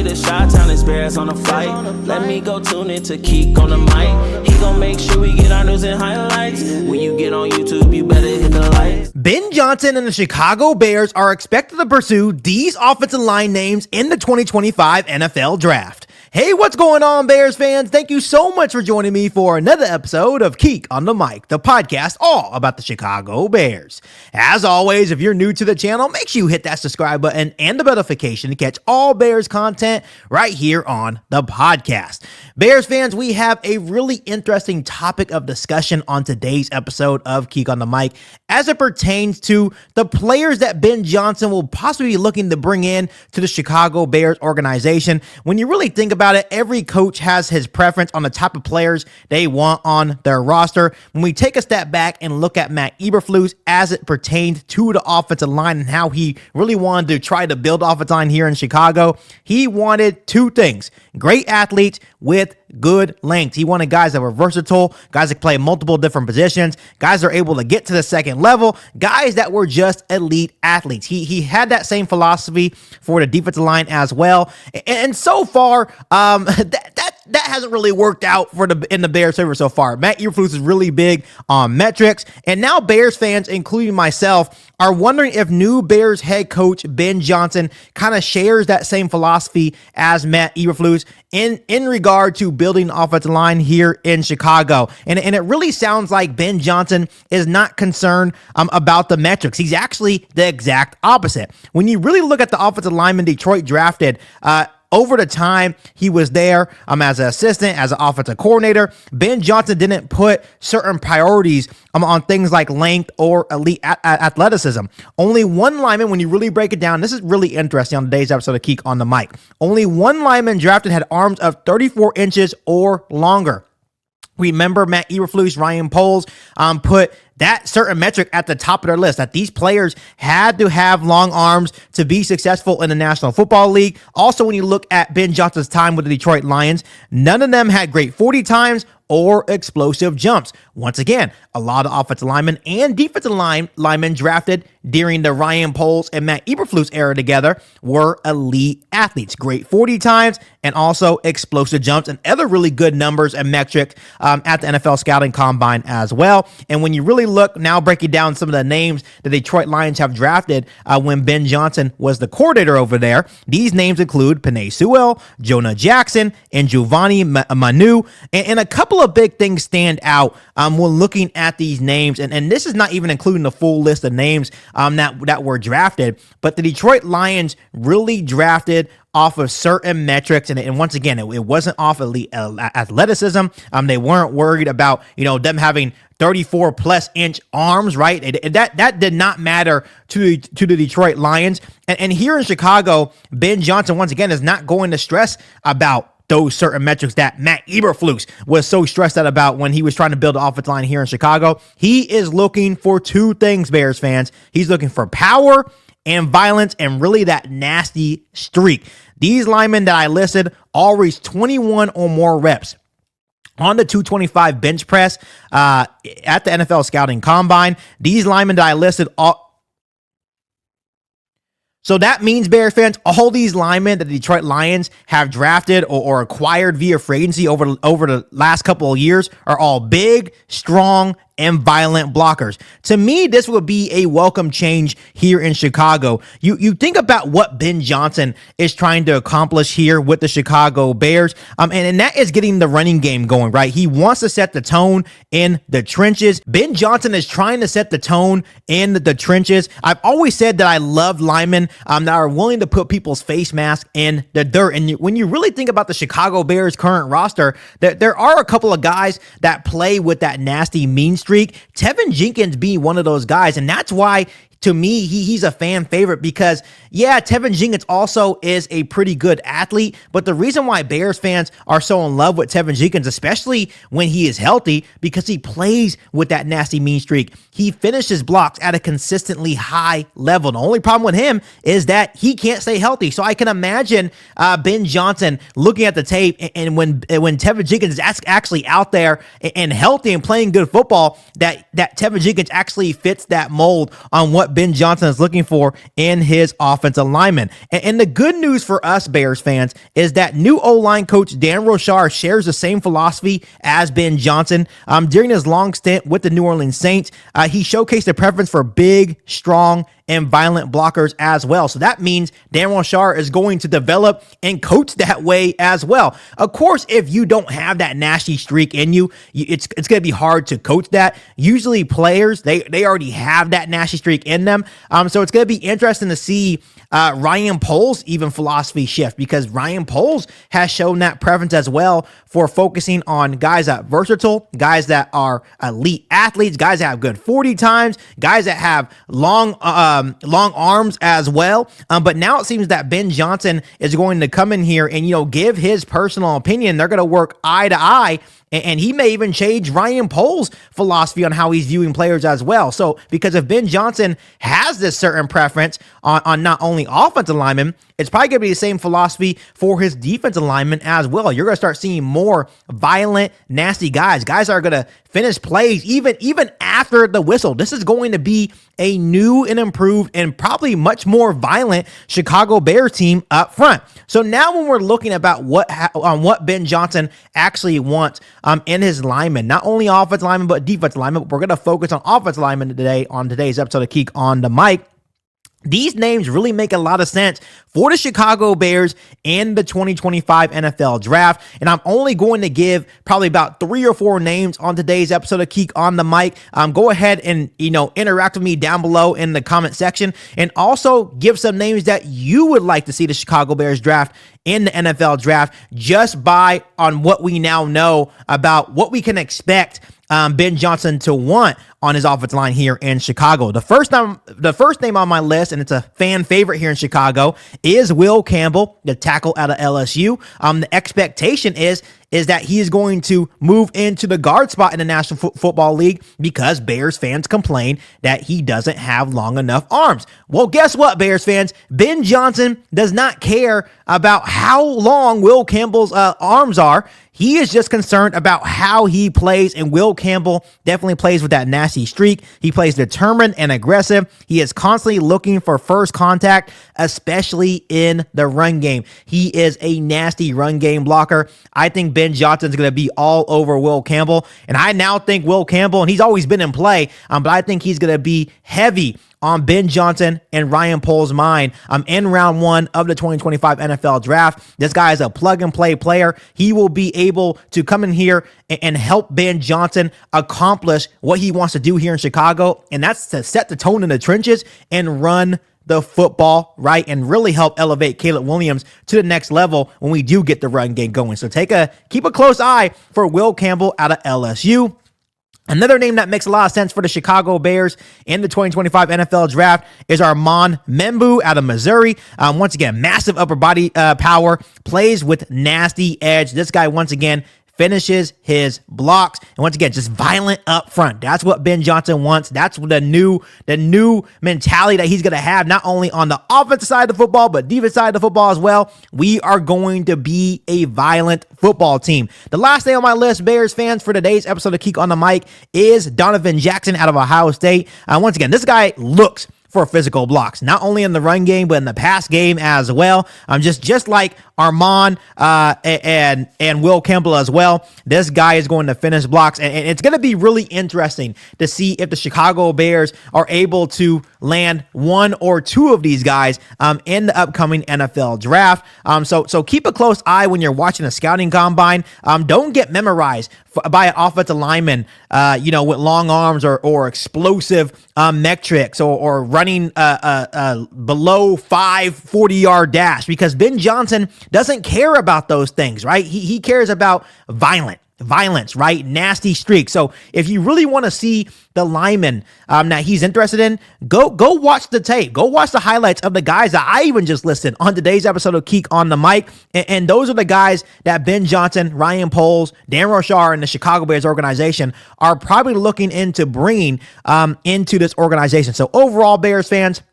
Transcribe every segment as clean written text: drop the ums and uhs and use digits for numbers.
the Chi-Town experience on the flight. Let me go tune in to Keek on the mic. He gon' make sure we get our news and highlights. When you get on YouTube, you better hit the like. Ben Johnson and the Chicago Bears are expected to pursue these offensive line names in the 2025 NFL Draft. Hey, what's going on, Bears fans? Thank you so much for joining me for another episode of Keek on the Mic, the podcast all about the Chicago Bears. As always, if you're new to the channel, make sure you hit that subscribe button and the notification to catch all Bears content right here on the podcast. Bears fans, we have a really interesting topic of discussion on today's episode of Keek on the Mic as it pertains to the players that Ben Johnson will possibly be looking to bring in to the Chicago Bears organization. When you really think about it, every coach has his preference on the type of players they want on their roster. When we take a step back and look at Matt Eberflus as it pertained to the offensive line and how he really wanted to try to build offensive line here in Chicago, he wanted two things: great athletes with good length. He wanted guys that were versatile, guys that play multiple different positions, guys that are able to get to the second level, guys that were just elite athletes. He had that same philosophy for the defensive line as well. And so far, that hasn't really worked out in the Bears' favor so far. Matt Eberflus is really big on metrics, and now Bears fans, including myself, are wondering if new Bears head coach Ben Johnson kind of shares that same philosophy as Matt Eberflus in regard to building the offensive line here in Chicago. And it really sounds like Ben Johnson is not concerned about the metrics. He's actually the exact opposite. When you really look at the offensive lineman Detroit drafted, over the time he was there as an assistant, as an offensive coordinator, Ben Johnson didn't put certain priorities on things like length or elite athleticism. Only one lineman, when you really break it down, this is really interesting on today's episode of Keek on the Mic, only one lineman drafted had arms of 34 inches or longer. Remember, Matt Eberflus, Ryan Poles put that certain metric at the top of their list, that these players had to have long arms to be successful in the National Football League. Also, when you look at Ben Johnson's time with the Detroit Lions, none of them had great 40 times or explosive jumps. Once again, a lot of offensive linemen and defensive linemen drafted during the Ryan Poles and Matt Eberflus era together were elite athletes. Great 40 times and also explosive jumps and other really good numbers and metrics at the NFL Scouting Combine as well. And when you really look now, breaking down some of the names the Detroit Lions have drafted when Ben Johnson was the coordinator over there, these names include Penei Sewell, Jonah Jackson, and Giovanni Manu, and a couple of big things stand out when looking at these names, and this is not even including the full list of names that were drafted, but the Detroit Lions really drafted off of certain metrics, and once again, it wasn't off elite athleticism. They weren't worried about them having 34 plus inch arms, right? That did not matter to the Detroit Lions, and here in Chicago, Ben Johnson once again is not going to stress about those certain metrics that Matt Eberflus was so stressed out about when he was trying to build an offensive line here in Chicago. He is looking for two things, Bears fans. He's looking for power and violence and really that nasty streak. These linemen that I listed all reached 21 or more reps on the 225 bench press at the NFL Scouting Combine. These linemen that I listed So that means, Bears fans, all these linemen that the Detroit Lions have drafted or acquired via free agency over the last couple of years are all big, strong, and violent blockers. To me, this would be a welcome change here in Chicago. You think about what Ben Johnson is trying to accomplish here with the Chicago Bears, and that is getting the running game going, right? He wants to set the tone in the trenches. Ben Johnson is trying to set the tone in the trenches. I've always said that I love linemen that are willing to put people's face mask in the dirt. And when you really think about the Chicago Bears current roster, there are a couple of guys that play with that nasty mean streak, Tevin Jenkins being one of those guys. And that's why, to me, he's a fan favorite because, yeah, Tevin Jenkins also is a pretty good athlete, but the reason why Bears fans are so in love with Tevin Jenkins, especially when he is healthy, because he plays with that nasty mean streak. He finishes blocks at a consistently high level. The only problem with him is that he can't stay healthy. So I can imagine Ben Johnson looking at the tape, and when Tevin Jenkins is actually out there and healthy and playing good football, that Tevin Jenkins actually fits that mold on what what Ben Johnson is looking for in his offensive lineman. And the good news for us Bears fans is that new O-line coach Dan Rochar shares the same philosophy as Ben Johnson. During his long stint with the New Orleans Saints, he showcased a preference for big, strong, and violent blockers as well. So that means Dan Rochar is going to develop and coach that way as well. Of course, if you don't have that nasty streak in you, it's going to be hard to coach that. Usually players, they already have that nasty streak in them. So it's going to be interesting to see Ryan Poles' even philosophy shift, because Ryan Poles has shown that preference as well for focusing on guys that are versatile, guys that are elite athletes, guys that have good 40 times, guys that have long arms as well. But now it seems that Ben Johnson is going to come in here and, give his personal opinion. They're going to work eye to eye. And he may even change Ryan Poles' philosophy on how he's viewing players as well. So, because if Ben Johnson has this certain preference on not only offensive linemen, it's probably going to be the same philosophy for his defensive linemen as well. You're going to start seeing more violent, nasty guys that are going to finish plays even after the whistle. This is going to be a new and improved and probably much more violent Chicago Bears team up front. So now when we're looking about what Ben Johnson actually wants in his linemen, not only offensive linemen but defensive linemen, we're going to focus on offensive linemen today on today's episode of Keek on the Mic. These names really make a lot of sense for the Chicago Bears in the 2025 NFL Draft, and I'm only going to give probably about 3 or 4 names on today's episode of Keek on the Mic. Go ahead and interact with me down below in the comment section, and also give some names that you would like to see the Chicago Bears draft in the NFL Draft, just on what we now know about what we can expect Ben Johnson to want on his offensive line here in Chicago. The first name on my list, and it's a fan favorite here in Chicago, is Will Campbell, the tackle out of LSU. The expectation is that he is going to move into the guard spot in the National Football League because Bears fans complain that he doesn't have long enough arms. Well, guess what, Bears fans? Ben Johnson does not care about how long Will Campbell's arms are. He is just concerned about how he plays, and Will Campbell definitely plays with that nasty streak. He plays determined and aggressive. He is constantly looking for first contact, especially in the run game. He is a nasty run game blocker. I think Ben Johnson's going to be all over Will Campbell, and I now think Will Campbell, and he's always been in play, but I think he's going to be heavy on Ben Johnson and Ryan Poles' mind in round 1 of the 2025 NFL Draft. This guy is a plug-and-play player. He will be able to come in here and help Ben Johnson accomplish what he wants to do here in Chicago, and that's to set the tone in the trenches and run the football, right, and really help elevate Caleb Williams to the next level when we do get the run game going. So keep a close eye for Will Campbell out of LSU. Another name that makes a lot of sense for the Chicago Bears in the 2025 NFL Draft is Armand Membou out of Missouri. Once again, massive upper body power, plays with nasty edge. This guy, once again, finishes his blocks, and once again, just violent up front. That's what Ben Johnson wants. That's the new mentality that he's going to have, not only on the offensive side of the football, but defensive side of the football as well. We are going to be a violent football team. The last name on my list, Bears fans, for today's episode of Keek on the Mic is Donovan Jackson out of Ohio State. Once again, this guy looks for physical blocks, not only in the run game, but in the pass game as well. Just like Armand and Will Campbell as well. This guy is going to finish blocks, and it's going to be really interesting to see if the Chicago Bears are able to land 1 or 2 of these guys in the upcoming NFL Draft. So keep a close eye when you're watching a scouting combine. Don't get memorized by an offensive lineman, with long arms or explosive metrics or running below 40-yard dash, because Ben Johnson doesn't care about those things, right? He cares about violence, right? Nasty streak. So if you really want to see the lineman that he's interested in, go watch the tape. Go watch the highlights of the guys that I even just listed on today's episode of Keek on the Mic. And those are the guys that Ben Johnson, Ryan Poles, Dan Rochar, and the Chicago Bears organization are probably looking into bringing into this organization. So overall, Bears fans,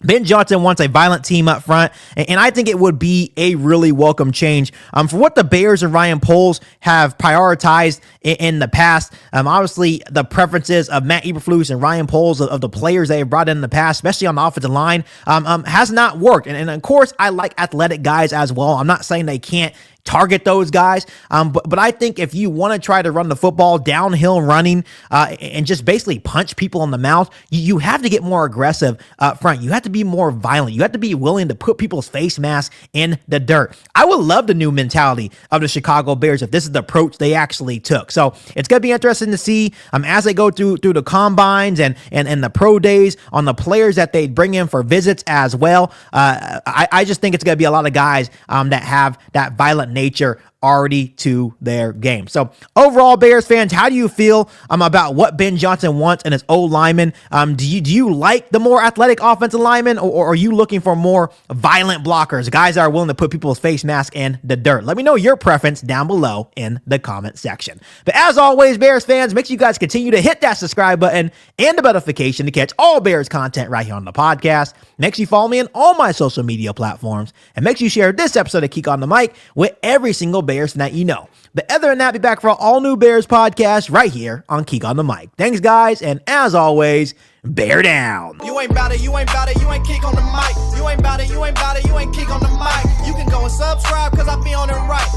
Ben Johnson wants a violent team up front, and I think it would be a really welcome change for what the Bears and Ryan Poles have prioritized in the past. Obviously, the preferences of Matt Eberflus and Ryan Poles of the players they have brought in the past, especially on the offensive line, has not worked. And of course, I like athletic guys as well. I'm not saying they can't target those guys. But I think if you want to try to run the football downhill running and just basically punch people in the mouth, you have to get more aggressive up front. You have to be more violent. You have to be willing to put people's face masks in the dirt. I would love the new mentality of the Chicago Bears if this is the approach they actually took. So it's going to be interesting to see as they go through the combines and the pro days on the players that they bring in for visits as well. I just think it's going to be a lot of guys that have that violent nature already to their game. So overall, Bears fans, how do you feel about what Ben Johnson wants in his O-lineman? Do you like the more athletic offensive lineman, or are you looking for more violent blockers, guys that are willing to put people's face mask in the dirt? Let me know your preference down below in the comment section. But as always, Bears fans, make sure you guys continue to hit that subscribe button and the notification to catch all Bears content right here on the podcast. Make sure you follow me on all my social media platforms, and make sure you share this episode of Geek on the Mic with every single Bears that you know. But other than that, be back for an all new Bears podcast right here on Geek on the Mic. Thanks, guys, and as always, bear down. You ain't bout it, you ain't bout it, you ain't Geek on the Mic. You ain't bout it, you ain't bout it, you ain't Geek on the Mic. You can go and subscribe, cause I be on it right.